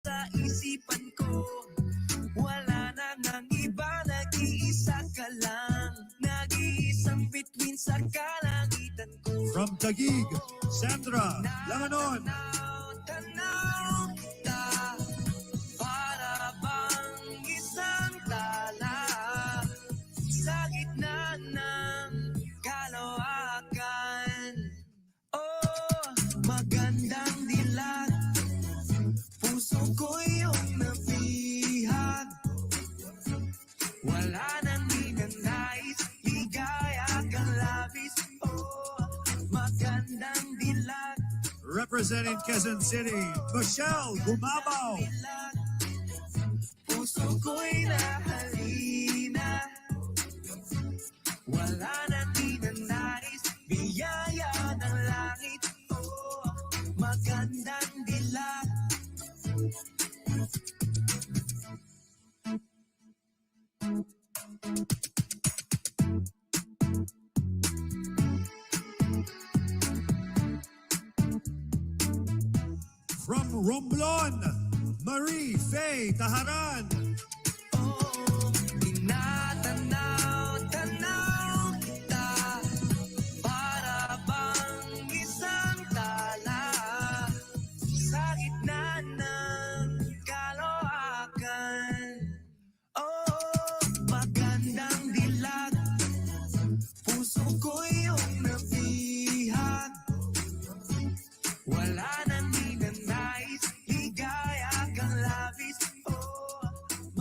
Sa isipan ko, wala na nang iba, nag-iisa ka lang, nag-iisang bituin sa kalangitan ko. From Taguig, Sandra Langanon. Tanaw kita, para bang isang tala sa gitna ng kalawakan. Oh, magandang dilag, puso ko yung nabihag. Wala nang ninanais, ligaya kang labis. Oh, magandang dilag. Representing Quezon City, Michelle Gumabaw. Puso ko'y nahalina. Wala nang ninanais, biyaya ng langit. Oh, magandang dilag. From Romblon, Marie Faye Taharan. Oh, tinatanaw-tanaw kita, para bang isang tala sa gitna ng kalawakan. Oh, magandang dilag, puso ko yung nabihag. Wala nang ninanais, ligaya kang labis. Oh,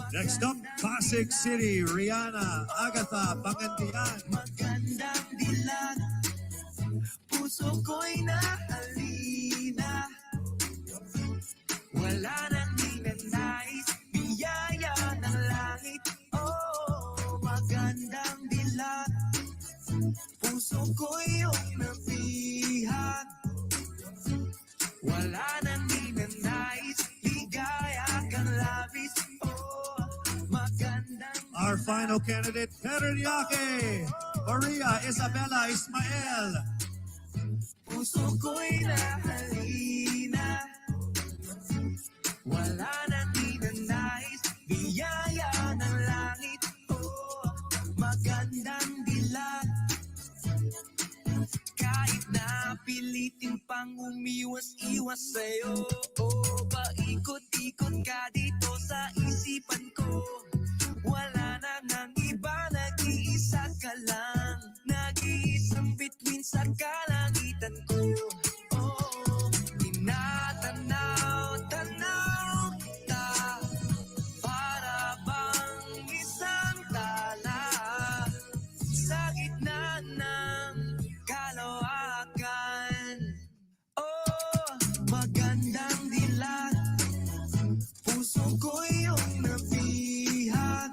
Next up, Pasig City, Rihanna Agatha Pangandian. magandang dilag, puso ko'y nahalina. Wala nang ninanais, biyaya ng langit. Oh, magandang dilag, puso ko'y yung nabihag. Wala nang ninanais, ligaya kang labis. Oh, magandang Our final candidate, Perriaque, Maria Isabella Ismael. puso ko'y nahalina. Wala nang ninanais, biyaya ng langit. Oh, magandang dilag. Kahit na pilitin pang umiwas-iwas sa'yo, oh, paikot-ikot ka dito sa isipan ko. Wala na nang iba, nag-iisa ka lang, nag-iisang bituin sa kalangitan ko. Oh, tinatanaw-tanaw kita, para bang isang tala sa gitna ng kalawakan. Oh, magandang dilag, puso ko yung nabihag.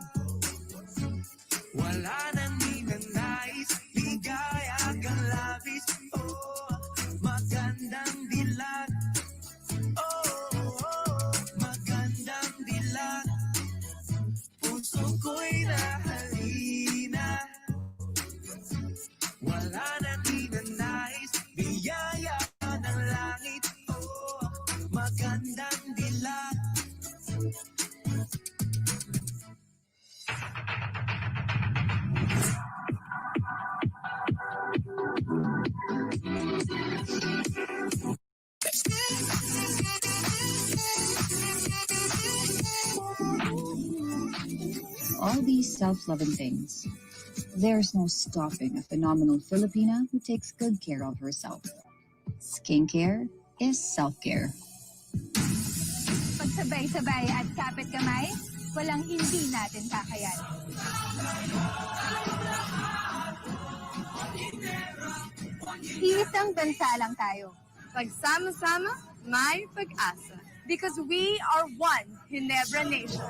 Wala nang ninanais, ligaya kang labis. Oh, magandang dilag. Oh, magandang dilag, puso ko'y nahalina. Wala nang ninanais, biyaya ng langit. Oh, magandang dilag. All these self-loving things, there's no stopping a phenomenal Filipina who takes good care of herself. Skincare is self-care. Pagsabay-sabay at kapit kamay, walang hindi natin kakayanin. Iisang bansa lang tayo. Pagsama-sama, may pag-asa. Because we are one Ginebra Nation.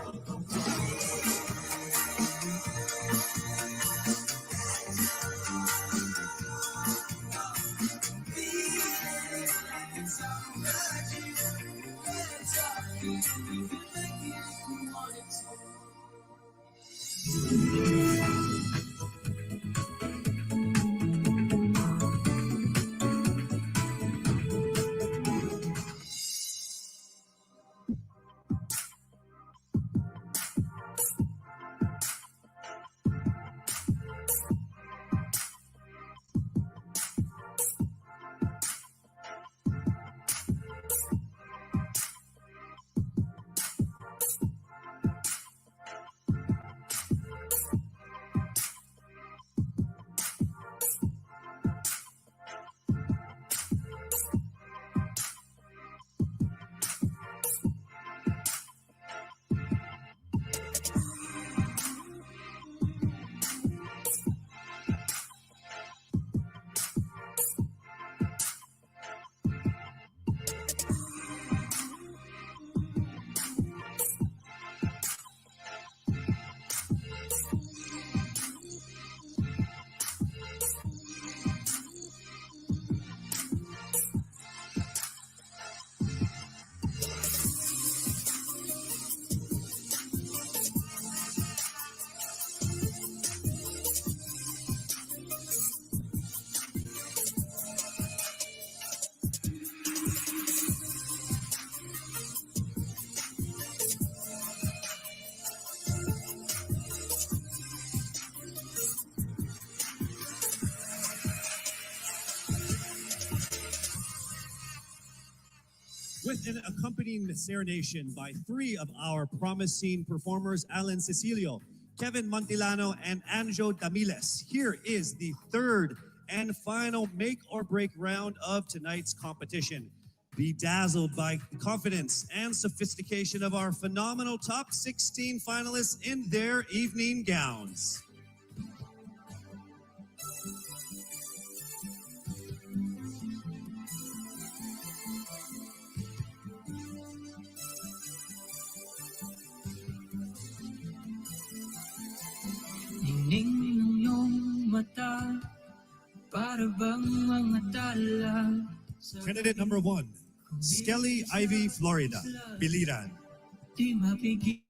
with an accompanying serenation by three of our promising performers, Alan Cecilio, Kevin Montilano, and Anjo Damiles. Here is the third and final make or break round of tonight's competition. Be dazzled by the confidence and sophistication of our phenomenal top 16 finalists in their evening gowns. Tingning ng iyong mata, para bang mga tala. Candidate number 1, Skelly Ivy Florida, Biliran. Di mapigilan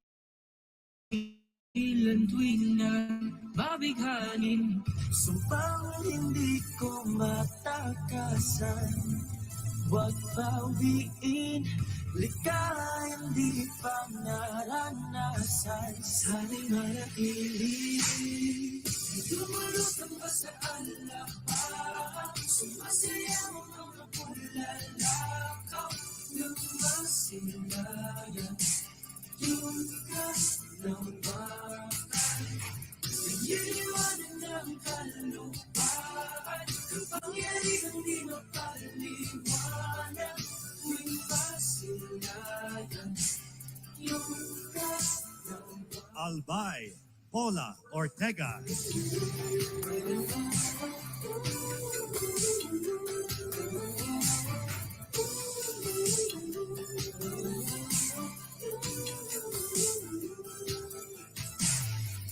tuwing na mabighanin. Sumpang hindi ko matakasan. Huwag bawiin, likayang di pa naranasan. Sana'y manatili, lumulutang ba sa alaha? Sumasayaw ang mga pulalakaw ng masilayan. Yung gas ng bakal, nagiliwanan ng kalupaan. Kapangyarihan di mapaliwanag, tuwing masilayan. Yung gas ng bakal. Albay Paula Ortega.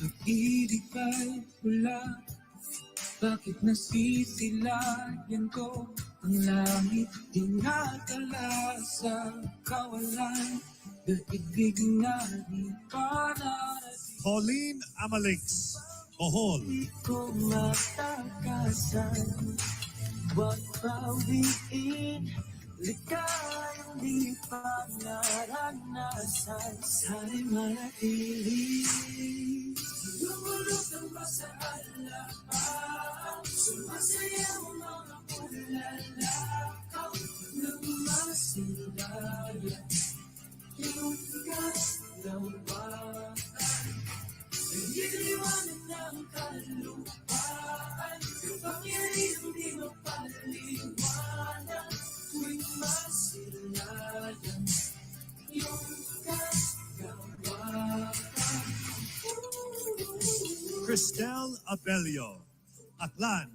Pag-ibig ba'y pula? Bakit nasisilayan ko ang langit? Dinadala sa kawalan, daigdig na di pa narating. Pauline Amalix, Bohol. Di ko matakasan, huwag bawiin, likayang di pa naranasan. Sana'y manatili, lumulutang ba sa alaha? Sumasayaw ang mga pulalakaw ng masilayan. Yung gas ng bakal, nagiliwanan ng kalupaan. Kapangyarihan di mapaliwanag, tuwing masilayan. Yung gas ng bakal. Cristel Abelio, Aklan.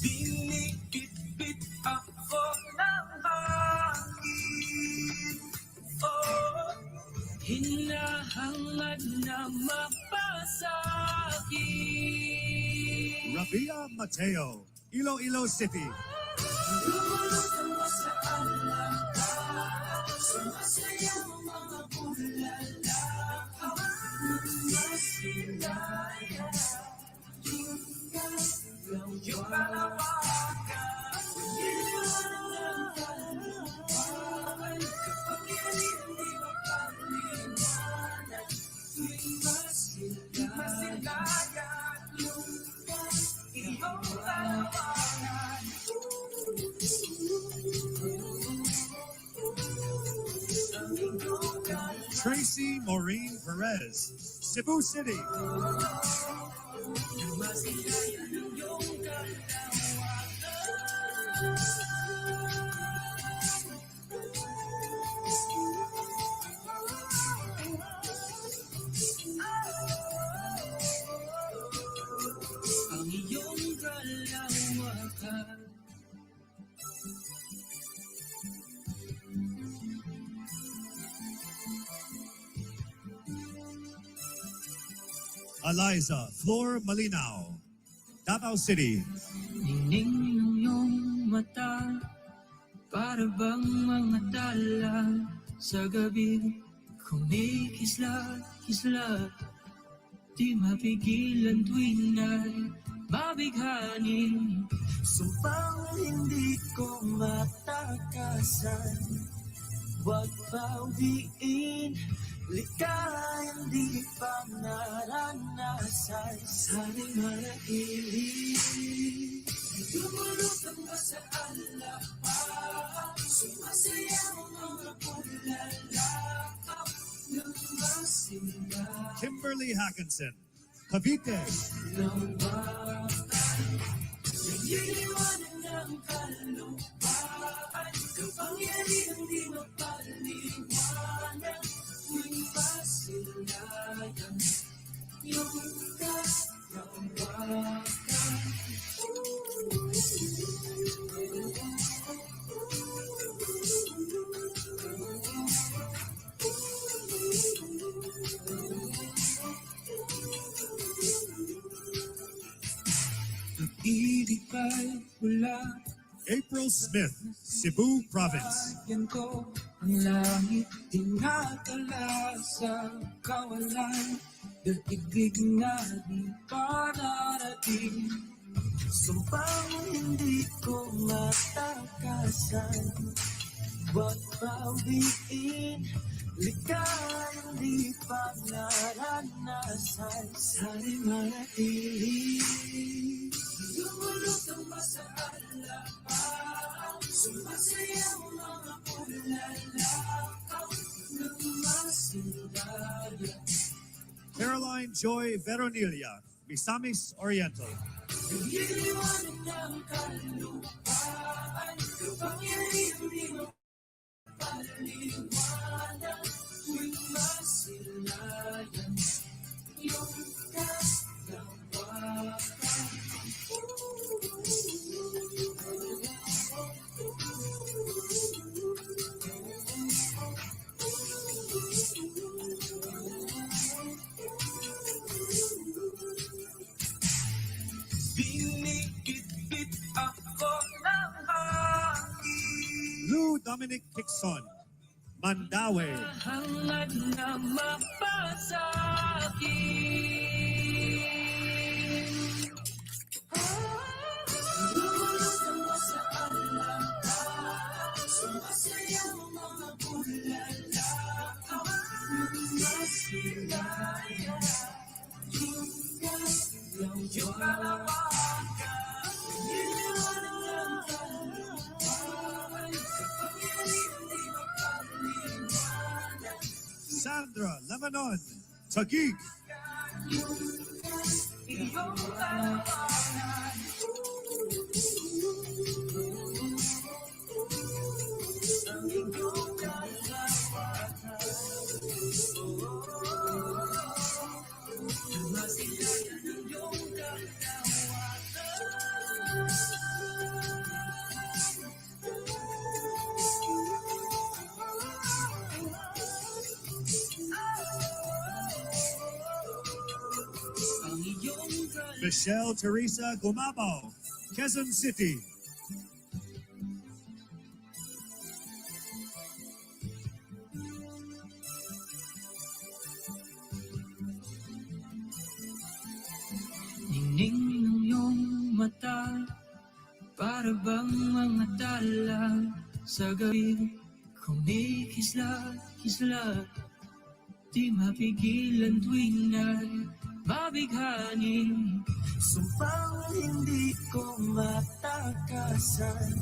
Binibit ako ng hangin, oh, hinahangad na mapasakit. Rabia Mateo, Iloilo City. Lumulutang ba sa alaha? Sumasayaw ang mga pulalakaw ng masilayan. Yung gas ng kalawakan, nagiliwanan ng kalupaan. Kapangyarihan di mapaliwanag, tuwing masilayan. Yung gas, iyong kalawakan. Tracy Maureen Perez, Cebu City. Ang iyong kalawakan. Eliza Flor Malinaw, Davao City. Ningning ng iyong mata, para bang mga tala sa gabi. Kumikislat-kislat, di mapigilan tuwing na'y mabighanin. Sumpang hindi ko matakasan, huwag bawiin, Likayang di pa naranasan. Sana'y manatili. Lumulutang ba sa alapa? Sumasayaw ang mga pulalakaw ng masilaw. Kimberly Hackinson, Cavite. Nagliliwanag ng kalupaan, kapangyarihang di mapaliwanag. May masilayan, yung karawakan. Ibig kay pula, April Smith, Cebu Province. yan ko ang langit, tinatala sa kawalan. Daigdig na di pa narating, sumpang hindi ko matakasan. Wag bawiin, likayang di pa naranasan. Sana'y manatili. Lumulutang ba sa alapa? Sumasayaw ang mga pulalakaw ng masilayan. Caroline Joy Veronilla, Misamis Oriental. Nagliliwanag ng kalupaan, kapangyarihang di mapaliwanag. May masilayan, yung kagawakan. Binikit-bit ako ng hangin. Lou Dominic Hickson, Mandaue. Hangad na mapasakit. Lumulutang ba sa alapa? Sumasayaw ang mga bulalakaw ng masilayan. Yung kalawakan, niliwanag ng kalupaan, kapangyarihang di mapaliwanag. Sandra Lamanon, Taguig. Iyong kalawakan. Ang iyong kalawakan. Masilayan ang iyong kalawakan. Ang iyong Michelle Teresa Gumabaw, Quezon City. Ningning ng iyong mata, para bang mga tala sa gabi. Kumikisla-kisla, di mapigilan tuwing na mabighanin. Sumpang hindi ko matakasan,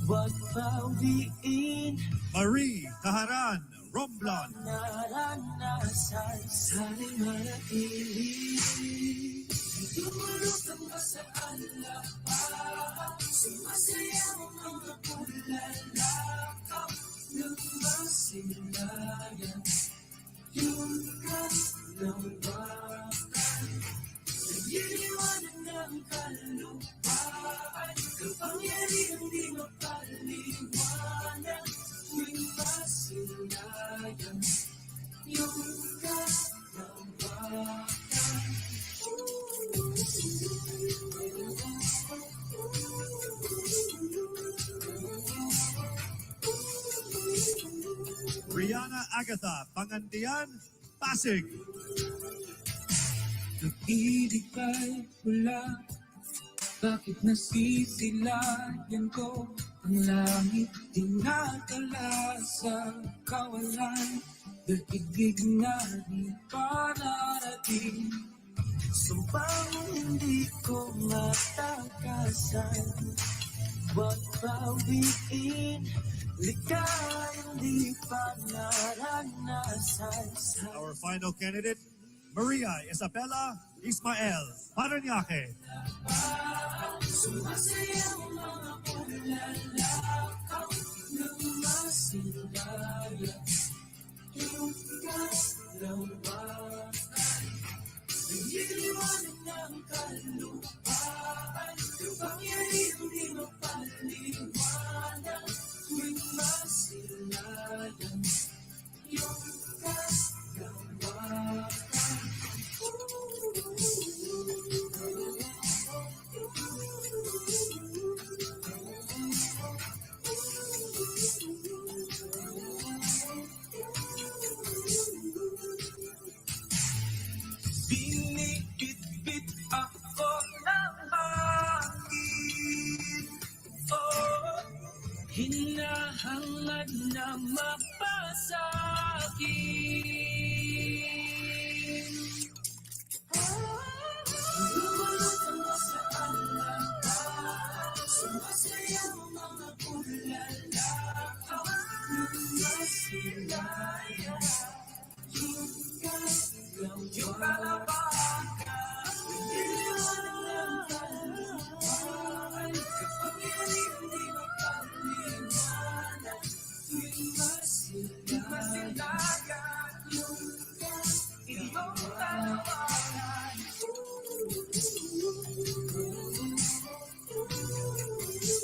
wag bawiin. Marie Taharan, Romblon. Naranasan, sana'y manatili. Lumulutang ba sa alapa? Sumasayaw ang mga pulalakaw ng masilayan. Yung kalawakan, nagliliwanag ng kalupaan, kapangyarihang di mapaliwanag. May masilayan, yung kalawakan. Rihanna Agatha, Pangantian, Pasig. Nag-ibig kay pula, bakit nasisilayan ko Ang langit dinadala sa kawalan, daigdig na di pararating. Sumpang hindi ko matakasan, wag bawiin, likhain di pa naranasan. Our final candidate, Maria Isabella Ismael Paranaque. Sumasayaw mga pulalakaw ng masilaya, iyong kaslawan, nagiliwanag ng kalupaan, kapangyarihan di mapaliwanag, tuwing masilayan, iyong kaslawan. Binikit-bit ako ng hangin, oh, hinahangad na mapasakin. Lumalutang mo sa alaman, sumasayaw mga pulalakaw ng masilaya, yung kalabakan, nagiliwanag ng kalupaan, kapangyarihan di mapaliwanag, tuwing masilayan, yung iyong kalabakan.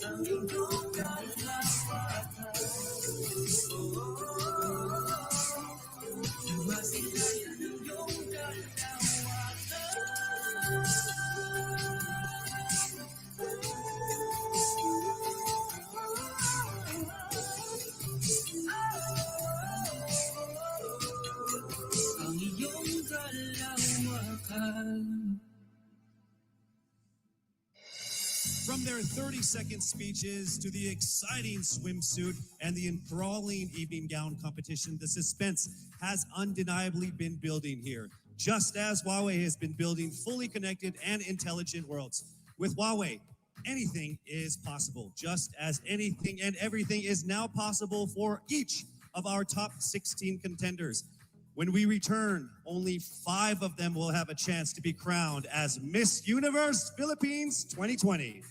Ang iyong kalabakan, masilayan ang iyong ang iyong kalawakan. From their 30-second speeches to the exciting swimsuit and the enthralling evening gown competition, the suspense has undeniably been building here, just as Huawei has been building fully connected and intelligent worlds. With Huawei, anything is possible, just as anything and everything is now possible for each of our top 16 contenders. When we return, only 5 of them will have a chance to be crowned as Miss Universe Philippines 2020.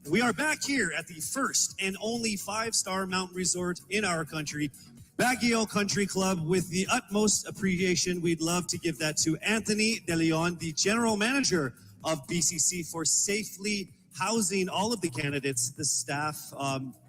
We are back here at the first and only 5-star mountain resort in our country, Baguio Country Club. With the utmost appreciation, we'd love to give that to Anthony De Leon, the General Manager of BCC, for safely housing all of the candidates, the staff,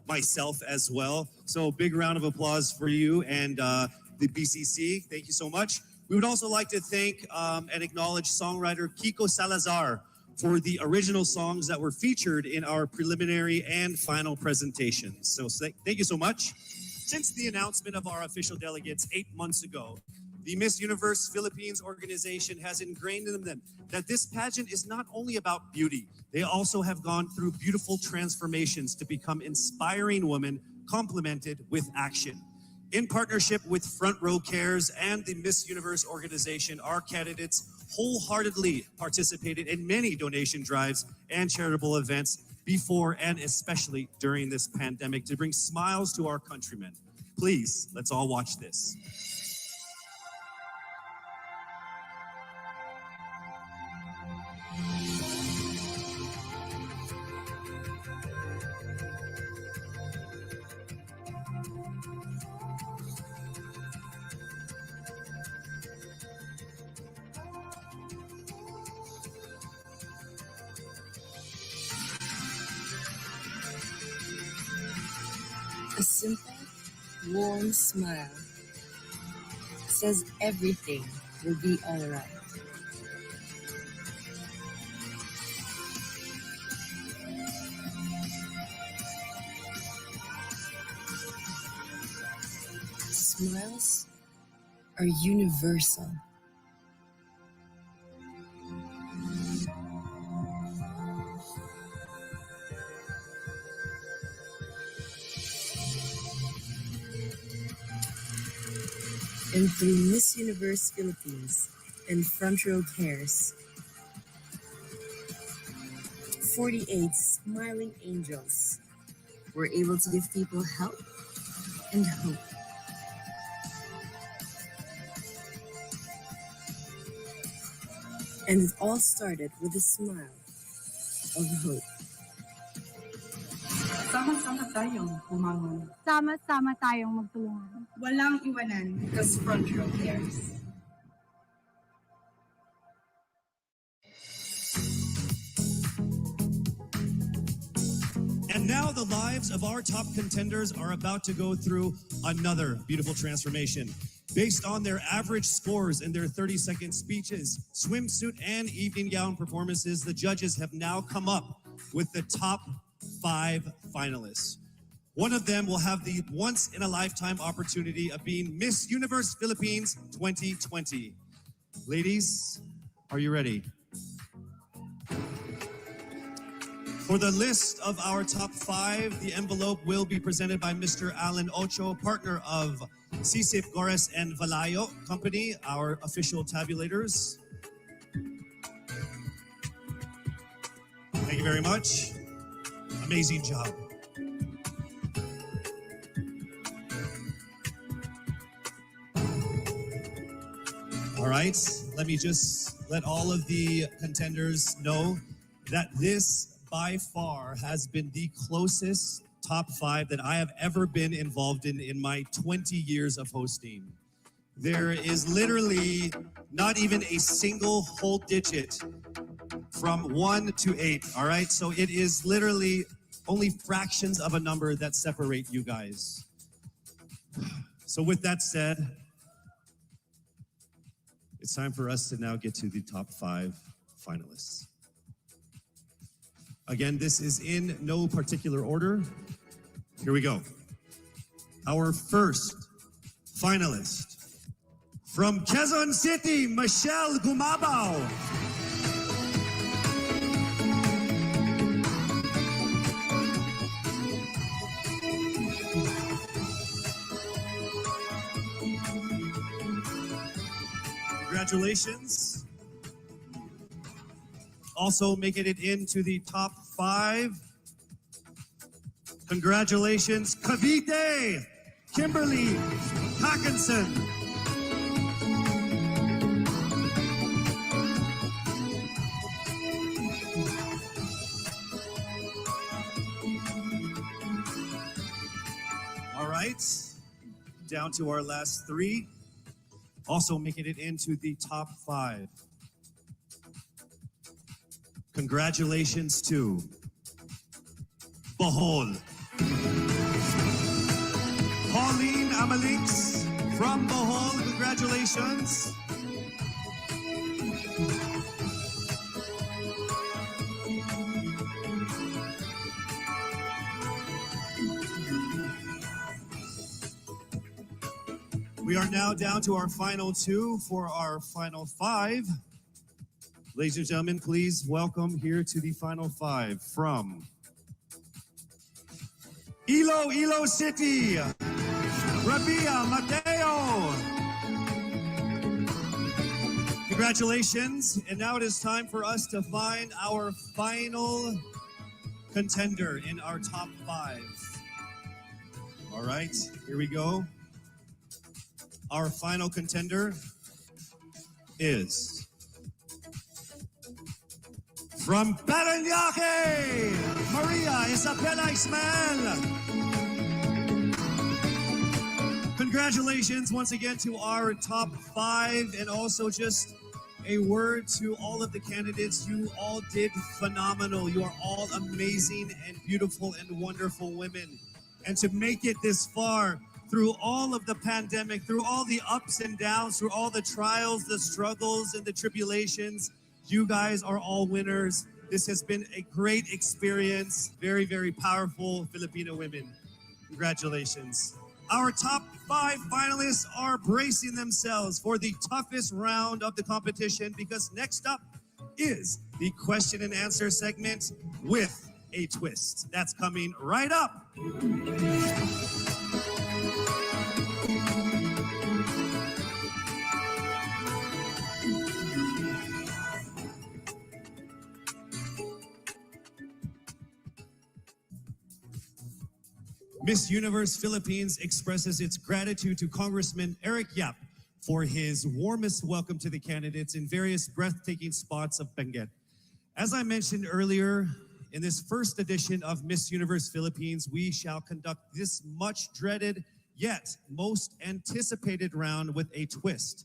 myself as well. So big round of applause for you and the BCC. Thank you so much. We would also like to thank and acknowledge songwriter Kiko Salazar for the original songs that were featured in our preliminary and final presentations. So thank you so much. Since the announcement of our official delegates 8 months ago, the Miss Universe Philippines organization has ingrained in them that this pageant is not only about beauty. They also have gone through beautiful transformations to become inspiring women complemented with action. In partnership with Front Row Cares and the Miss Universe organization, our candidates wholeheartedly participated in many donation drives and charitable events before and especially during this pandemic to bring smiles to our countrymen. Please, let's all watch this. A simple, warm smile says everything will be all right. smiles are universal. And through Miss Universe Philippines and Front Row Cares, 48 smiling angels were able to give people help and hope. And it all started with a smile of hope. Sama-sama tayong bumangon. Sama-sama tayong magtulungan. Walang iwanan. Because Front Row Cares. And now the lives of our top contenders are about to go through another beautiful transformation. Based on their average scores in their 30-second speeches, swimsuit, and evening gown performances, the judges have now come up with the top 5 finalists. One of them will have the once-in-a-lifetime opportunity of being Miss Universe Philippines 2020. Ladies, are you ready? For the list of our top 5, the envelope will be presented by Mr. Alan Ocho, partner of Sisip Gores and Valayo Company, our official tabulators. Thank you very much. Amazing job. All right, let me just let all of the contenders know that this by far has been the closest top 5 that I have ever been involved in my 20 years of hosting. There is literally not even a single whole digit from 1 to 8, all right? So it is literally only fractions of a number that separate you guys. So with that said, it's time for us to now get to the top 5 finalists. Again, this is in no particular order. Here we go. Our first finalist from Quezon City, Michelle Gumabao. Congratulations. Also making it into the top 5. Congratulations, Cavite, Kimberly Hackinson. All right, down to our last 3. Also making it into the top 5. Congratulations to Bohol. Pauline Amalix from Bohol, congratulations. We are now down to our final 2 for our final 5. Ladies and gentlemen, please welcome here to the final 5 from Iloilo City, Rabia Mateo. Congratulations. And now it is time for us to find our final contender in our top 5. All right, here we go. Our final contender is from Parañaque, Maria Isabella Ismael. Congratulations once again to our top 5, and also just a word to all of the candidates. You all did phenomenal. You are all amazing and beautiful and wonderful women. And to make it this far, through all of the pandemic, through all the ups and downs, through all the trials, the struggles, and the tribulations, you guys are all winners. This has been a great experience. Very, very powerful Filipino women. Congratulations. Our top 5 finalists are bracing themselves for the toughest round of the competition because next up is the question and answer segment with a twist. That's coming right up. Miss Universe Philippines expresses its gratitude to Congressman Eric Yap for his warmest welcome to the candidates in various breathtaking spots of Benguet. As I mentioned earlier, in this first edition of Miss Universe Philippines, we shall conduct this much dreaded yet most anticipated round with a twist.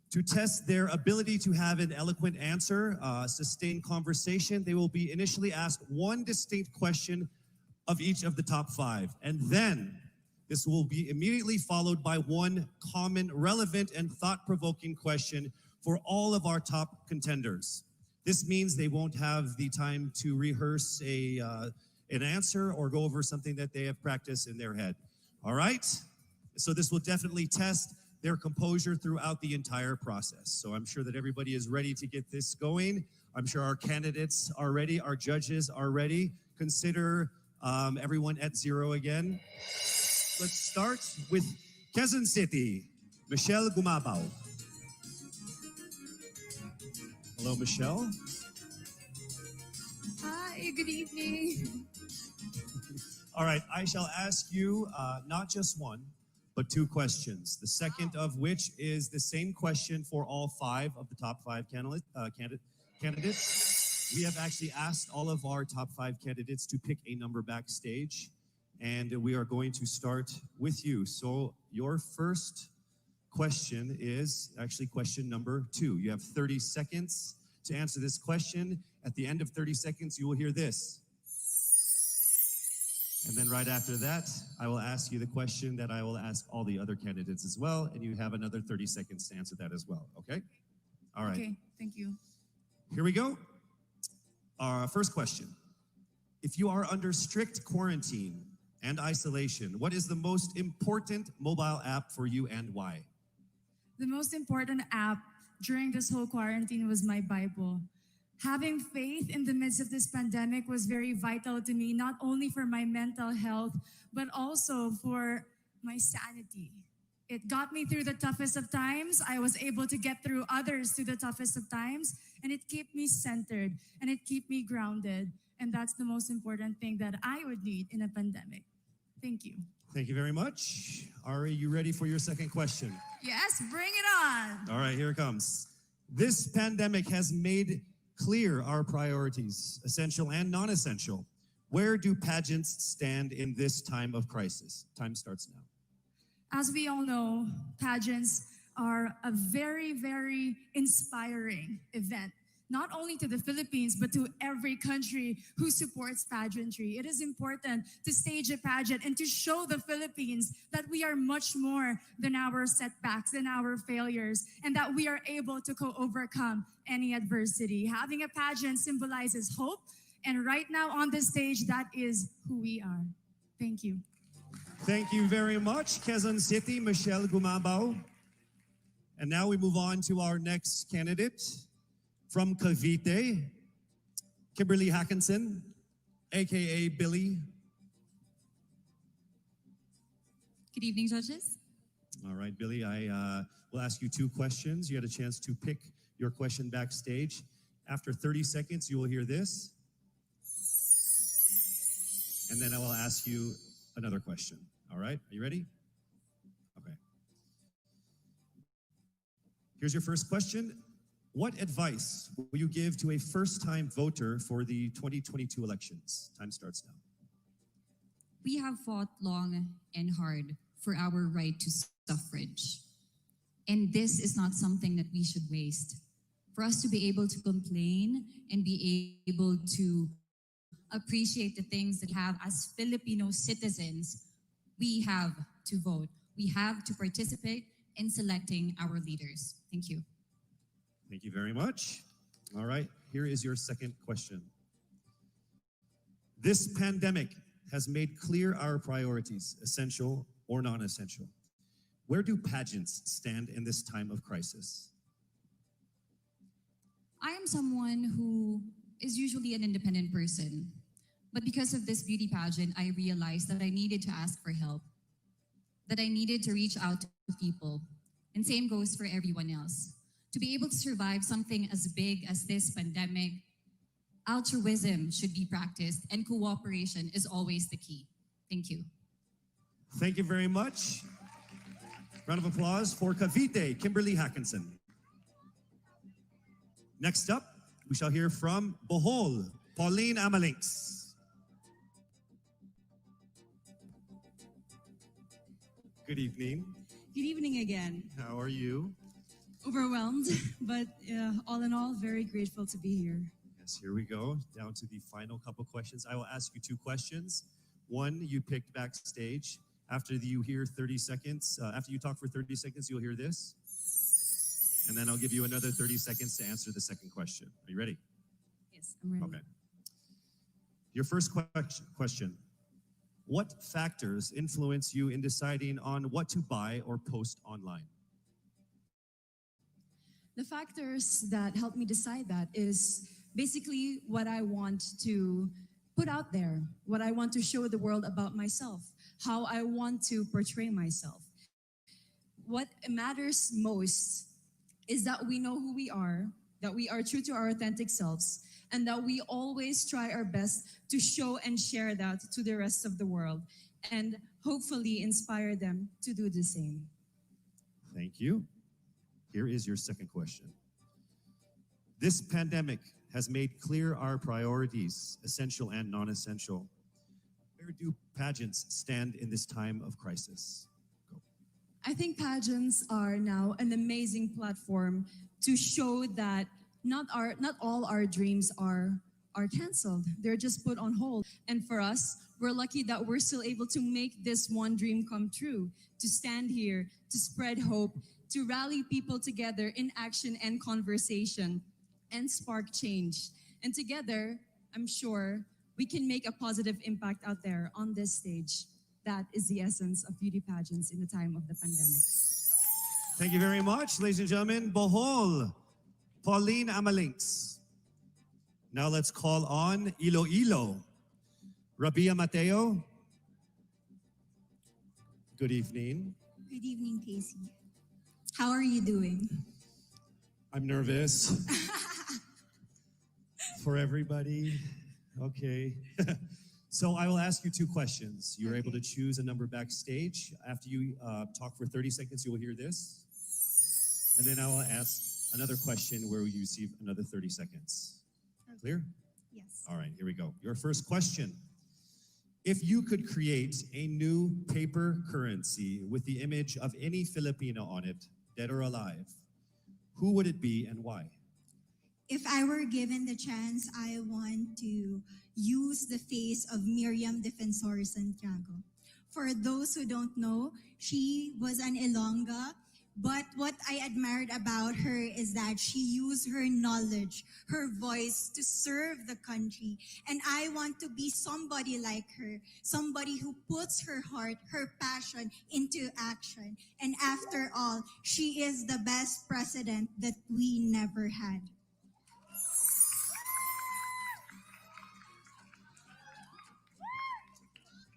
To test their ability to have an eloquent answer, sustained conversation, they will be initially asked one distinct question of each of the top 5. And then this will be immediately followed by one common, relevant, and thought-provoking question for all of our top contenders. This means they won't have the time to rehearse an answer or go over something that they have practiced in their head. All right? So this will definitely test their composure throughout the entire process. So I'm sure that everybody is ready to get this going. I'm sure our candidates are ready. Our judges are ready. Consider everyone at 0 again. Let's start with Quezon City, Michelle Gumabao. Hello, Michelle. Hi, good evening. All right, I shall ask you not just one, but 2 questions. The second of which is the same question for all 5 of the top 5 candidates. We have actually asked all of our top 5 candidates to pick a number backstage, and we are going to start with you. So your first question is actually question number 2. You have 30 seconds to answer this question. At the end of 30 seconds, you will hear this. And then right after that, I will ask you the question that I will ask all the other candidates as well, and you have another 30 seconds to answer that as well, okay? All right. Okay, thank you. Here we go. Our first question. If you are under strict quarantine and isolation, what is the most important mobile app for you and why? The most important app during this whole quarantine was my Bible. Having faith in the midst of this pandemic was very vital to me, not only for my mental health, but also for my sanity. It got me through the toughest of times. I was able to get through others through the toughest of times, and it kept me centered and it kept me grounded. And that's the most important thing that I would need in a pandemic. Thank you. Thank you very much. Are you ready for your second question? Yes, bring it on. All right, here it comes. This pandemic has made clear our priorities, essential and non-essential. Where do pageants stand in this time of crisis? Time starts now. As we all know, pageants are a very, very inspiring event, not only to the Philippines, but to every country who supports pageantry. It is important to stage a pageant and to show the Philippines that we are much more than our setbacks, than our failures, and that we are able to overcome any adversity. Having a pageant symbolizes hope, and right now on this stage, that is who we are. Thank you. Thank you very much, Quezon City, Michelle Gumabao. And now we move on to our next candidate from Cavite, Kimberly Hackinson, aka Billy. Good evening, judges. All right, Billy, I will ask you 2 questions. You had a chance to pick your question backstage. After 30 seconds, you will hear this. And then I will ask you another question. All right, are you ready? Okay. Here's your first question. What advice will you give to a first-time voter for the 2022 elections? Time starts now. We have fought long and hard for our right to suffrage. And this is not something that we should waste. For us to be able to complain and be able to appreciate the things that we have as Filipino citizens, we have to vote. We have to participate in selecting our leaders. Thank you. Thank you very much. All right, here is your second question. This pandemic has made clear our priorities, essential or non-essential? Where do pageants stand in this time of crisis? I am someone who is usually an independent person. But because of this beauty pageant, I realized that I needed to ask for help, that I needed to reach out to people. And same goes for everyone else. To be able to survive something as big as this pandemic, altruism should be practiced and cooperation is always the key. Thank you. Thank you very much. Round of applause for Cavite, Kimberly Hackinson. Next up, we shall hear from Bohol, Pauline Amalings. Good evening. Good evening again. How are you? Overwhelmed, but all in all, very grateful to be here. Yes, here we go. Down to the final couple questions. I will ask you two questions. One, you picked backstage. After you hear 30 seconds, after you talk for 30 seconds, you'll hear this. And then I'll give you another 30 seconds to answer the second question. Are you ready? Yes, I'm ready. Okay. Your first question. What factors influence you in deciding on what to buy or post online? The factors that help me decide that is basically what I want to put out there, what I want to show the world about myself, how I want to portray myself. What matters most is that we know who we are, that we are true to our authentic selves, and that we always try our best to show and share that to the rest of the world, and hopefully inspire them to do the same. Thank you. Here is your second question. This pandemic has made clear our priorities, essential and non-essential. Where do pageants stand in this time of crisis? Go. I think pageants are now an amazing platform to show that not all our dreams are canceled. They're just put on hold. And for us, we're lucky that we're still able to make this one dream come true, to stand here, to spread hope, to rally people together in action and conversation, and spark change. And together, I'm sure we can make a positive impact out there on this stage. That is the essence of beauty pageants in the time of the pandemic. Thank you very much, ladies and gentlemen. Bohol, Pauline Amalings. Now let's call on Iloilo, Rabia Mateo. Good evening. Good evening, Casey. How are you doing? I'm nervous. For everybody. Okay. So I will ask you two questions. You're able to choose a number backstage. After you talk for 30 seconds, you will hear this. And then I will ask another question where you receive another 30 seconds. Okay. Clear? Yes. All right, here we go. Your first question. If you could create a new paper currency with the image of any Filipino on it, dead or alive, who would it be and why? If I were given the chance, I want to use the face of Miriam Defensor Santiago. For those who don't know, she was an Ilongga, but what I admired about her is that she used her knowledge, her voice to serve the country. And I want to be somebody like her, somebody who puts her heart, her passion into action. And after all, she is the best president that we never had.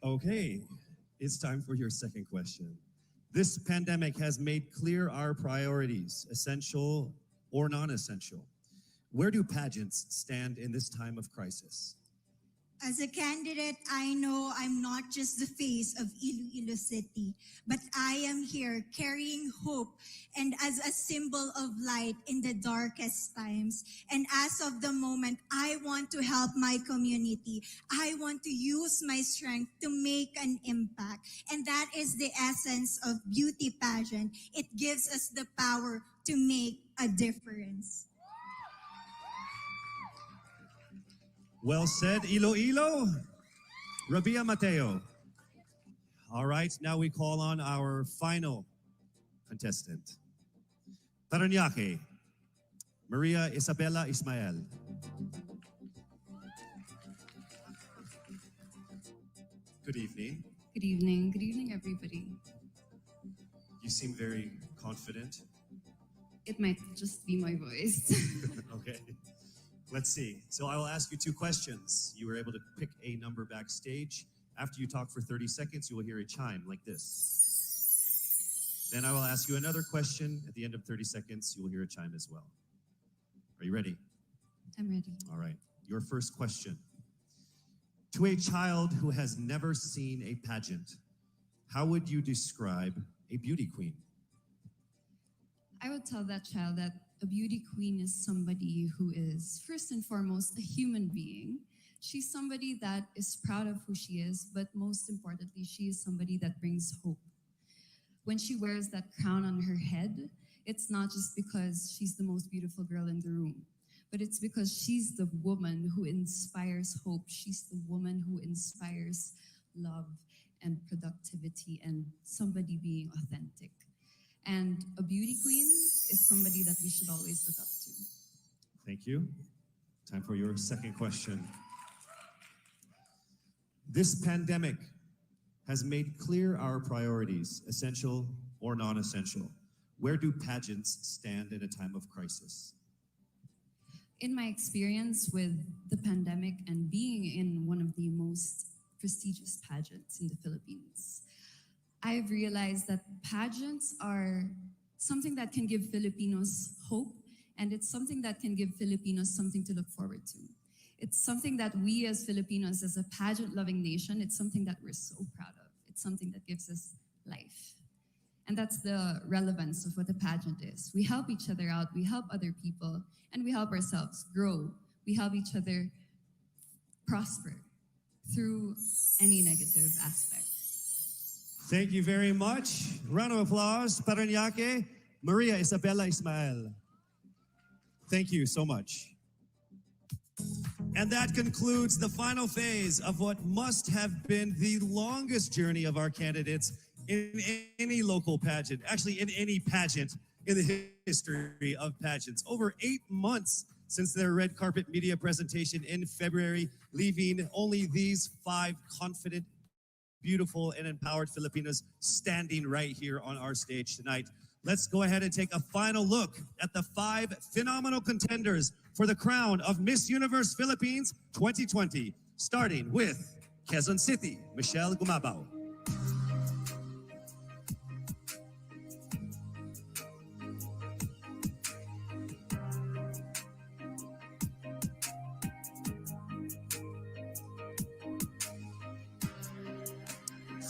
Okay, it's time for your second question. This pandemic has made clear our priorities, essential or non-essential. Where do pageants stand in this time of crisis? As a candidate, I know I'm not just the face of Iloilo City, but I am here carrying hope and as a symbol of light in the darkest times. And as of the moment, I want to help my community. I want to use my strength to make an impact. And that is the essence of beauty pageant. It gives us the power to make a difference. Well said, Iloilo. Rabia Mateo. All right, now we call on our final contestant. Parañaque, Maria Isabella Ismael. Good evening. Good evening. Good evening, everybody. You seem very confident. It might just be my voice. Okay. Let's see. So I will ask you two questions. You were able to pick a number backstage. After you talk for 30 seconds, you will hear a chime like this. Then I will ask you another question. At the end of 30 seconds, you will hear a chime as well. Are you ready? I'm ready. All right. Your first question. To a child who has never seen a pageant, how would you describe a beauty queen? I would tell that child that a beauty queen is somebody who is, first and foremost, a human being. She's somebody that is proud of who she is, but most importantly, she is somebody that brings hope. When she wears that crown on her head, it's not just because she's the most beautiful girl in the room, but it's because she's the woman who inspires hope. She's the woman who inspires love and productivity and somebody being authentic. And a beauty queen is somebody that we should always look up to. Thank you. Time for your second question. This pandemic has made clear our priorities, essential or non-essential. Where do pageants stand in a time of crisis? In my experience with the pandemic and being in one of the most prestigious pageants in the Philippines, I've realized that pageants are something that can give Filipinos hope, and it's something that can give Filipinos something to look forward to. It's something that we as Filipinos, as a pageant-loving nation, it's something that we're so proud of. It's something that gives us life. And that's the relevance of what a pageant is. We help each other out, we help other people, and we help ourselves grow. We help each other prosper through any negative aspect. Thank you very much. Round of applause. Paranaque, Maria Isabella Ismael. Thank you so much. And that concludes the final phase of what must have been the longest journey of our candidates in any local pageant, actually in any pageant in the history of pageants. Over 8 months since their red carpet media presentation in February, leaving only these 5 confident, beautiful, and empowered Filipinos standing right here on our stage tonight. Let's go ahead and take a final look at the 5 phenomenal contenders for the crown of Miss Universe Philippines 2020, starting with Quezon City, Michelle Gumabao.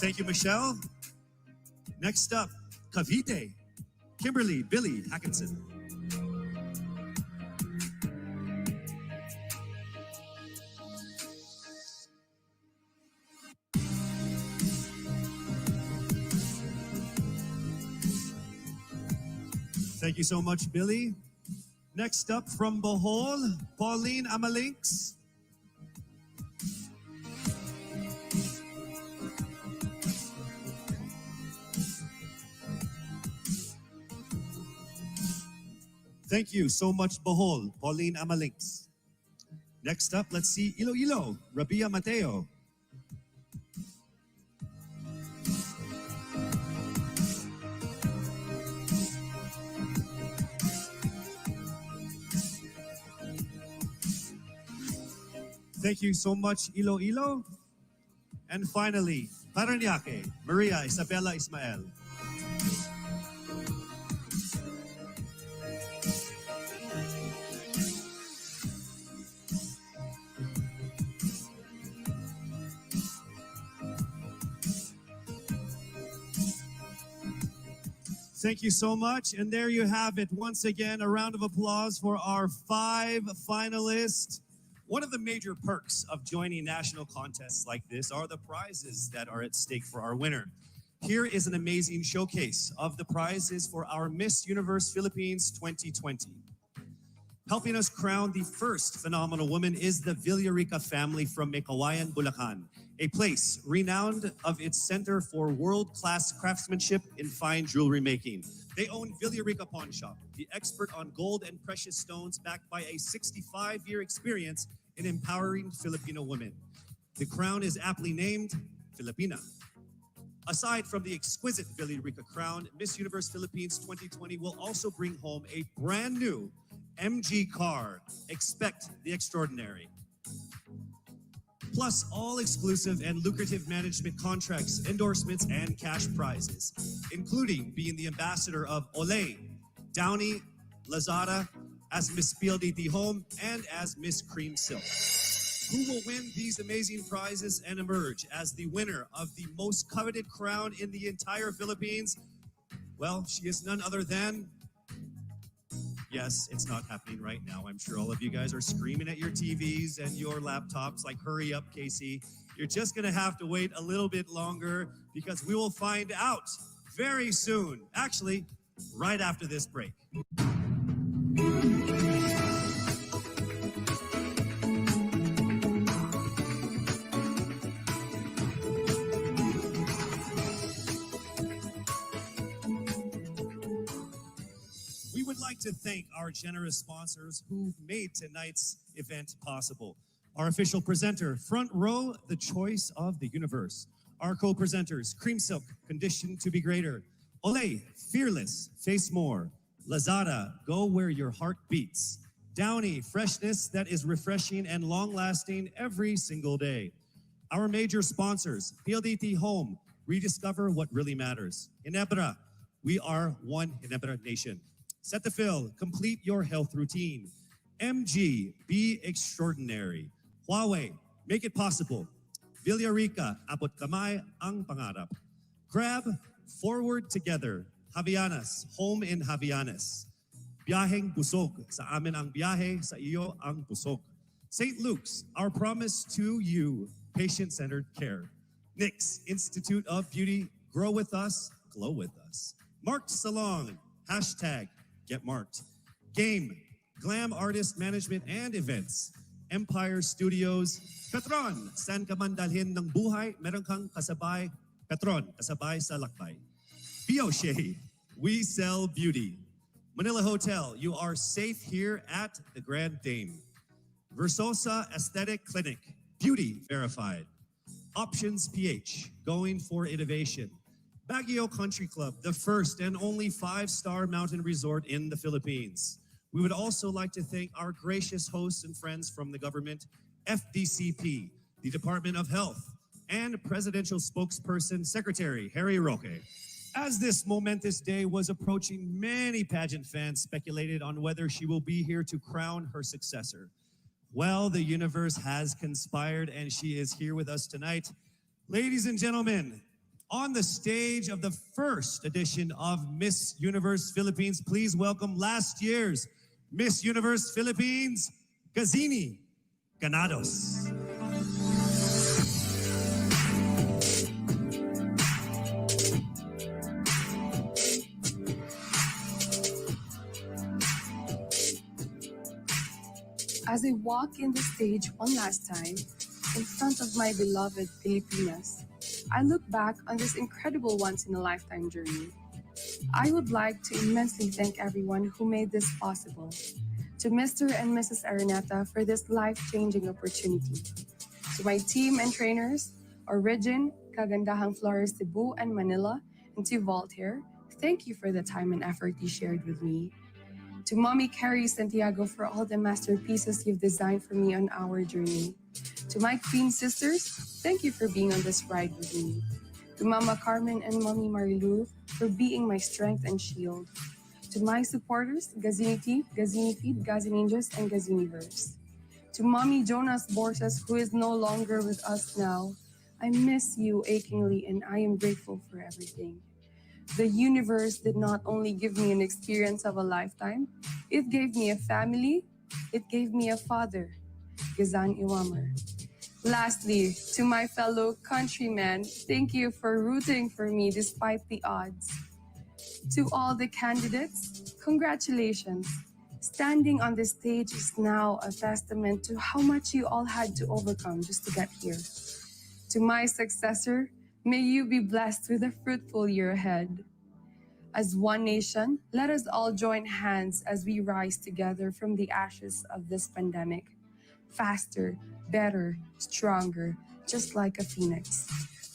Thank you, Michelle. Next up, Cavite, Kimberly Billy Hackinson. Thank you so much, Billy. Next up from Bohol, Pauline Amalinks. Thank you so much, Bohol, Pauline Amalinks. Next up, let's see Iloilo, Rabia Mateo. Thank you so much, Iloilo. And finally, Paranaque, Maria Isabella Ismael. Thank you so much. And there you have it. Once again, a round of applause for our 5 finalists. One of the major perks of joining national contests like this are the prizes that are at stake for our winner. Here is an amazing showcase of the prizes for our Miss Universe Philippines 2020. Helping us crown the first phenomenal woman is the Villarica family from Mekawayan, Bulacan, a place renowned of its center for world-class craftsmanship in fine jewelry making. They own Villarica Pawn Shop, the expert on gold and precious stones, backed by a 65-year experience in empowering Filipino women. The crown is aptly named Filipina. Aside from the exquisite Villarica crown, Miss Universe Philippines 2020 will also bring home a brand new MG car. Expect the extraordinary. Plus all exclusive and lucrative management contracts, endorsements, and cash prizes, including being the ambassador of Olay, Downy, Lazada, as Miss PLDT Home, and as Miss Cream Silk. Who will win these amazing prizes and emerge as the winner of the most coveted crown in the entire Philippines? Well, she is none other than... Yes, it's not happening right now. I'm sure all of you guys are screaming at your TVs and your laptops like, hurry up, Casey. You're just gonna have to wait a little bit longer because we will find out very soon. Actually, right after this break. We would like to thank our generous sponsors who've made tonight's event possible. Our official presenter, Front Row, the choice of the universe. Our co-presenters, Cream Silk, Conditioned to be Greater. Olay, Fearless, Face More. Lazada, Go Where Your Heart Beats. Downy, freshness that is refreshing and long-lasting every single day. Our major sponsors, PLDT Home, rediscover what really matters. Inebra, we are one Inebra nation. Set the Fill, complete your health routine. MG, be extraordinary. Huawei, make it possible. Villarica, abot kamay ang pangarap. Grab, forward together. Javianas, home in Javianas. Biyaheng busog, sa amin ang biyahe, sa iyo ang busog. St. Luke's, our promise to you, patient-centered care. NYX, Institute of Beauty, grow with us, glow with us. Marked Salon, hashtag Get Marked. Game, Glam Artist Management and Events. Empire Studios. Petron, saan ka man dalhin ng buhay, meron kang kasabay. Petron, kasabay sa lakbay. Bioshea, we sell beauty. Manila Hotel, you are safe here at the Grand Dame. Versosa Aesthetic Clinic, beauty verified. Options PH, going for innovation. Baguio Country Club, the first and only 5-star mountain resort in the Philippines. We would also like to thank our gracious hosts and friends from the government, FDCP, the Department of Health, and Presidential Spokesperson Secretary Harry Roque. As this momentous day was approaching, many pageant fans speculated on whether she will be here to crown her successor. Well, the universe has conspired and she is here with us tonight. Ladies and gentlemen, on the stage of the first edition of Miss Universe Philippines, please welcome last year's Miss Universe Philippines, Gazini Ganados. As I walk in the stage one last time, in front of my beloved Filipinas, I look back on this incredible once-in-a-lifetime journey. I would like to immensely thank everyone who made this possible. To Mr. and Mrs. Araneta for this life-changing opportunity. To my team and trainers, Origin, Kagandahang Flores Cebu and Manila, and to Voltaire, thank you for the time and effort you shared with me. To Mommy Carrie Santiago for all the masterpieces you've designed for me on our journey. To my Queen sisters, thank you for being on this ride with me. To Mama Carmen and Mommy Marilu for being my strength and shield. To my supporters, Gazini Tea, Gazini Feed, Gazininjas, and Gaziniverse. To Mommy Jonas Borges, who is no longer with us now, I miss you achingly and I am grateful for everything. The universe did not only give me an experience of a lifetime, it gave me a family, it gave me a father, Gazan Iwamer. Lastly, to my fellow countrymen, thank you for rooting for me despite the odds. To all the candidates, congratulations. Standing on this stage is now a testament to how much you all had to overcome just to get here. To my successor, may you be blessed with a fruitful year ahead. As one nation, let us all join hands as we rise together from the ashes of this pandemic. Faster, better, stronger, just like a phoenix.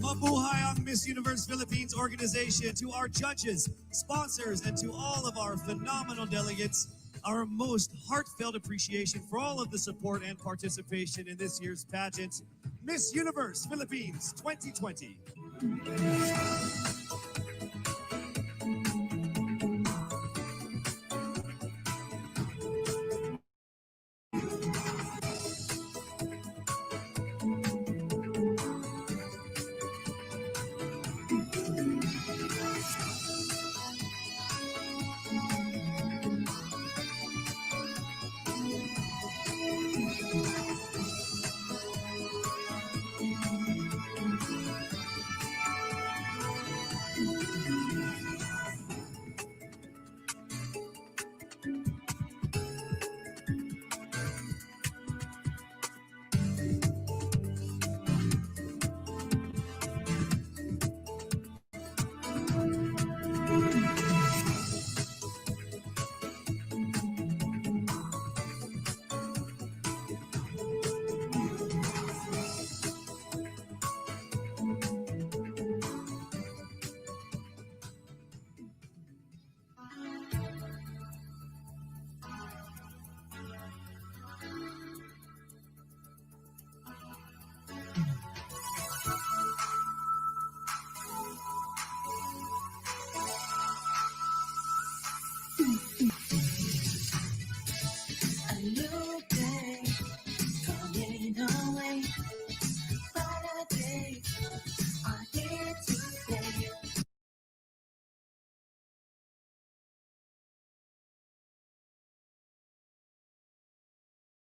Mabuhay ang Miss Universe Philippines organization. To our judges, sponsors, and to all of our phenomenal delegates, our most heartfelt appreciation for all of the support and participation in this year's pageant, Miss Universe Philippines 2020.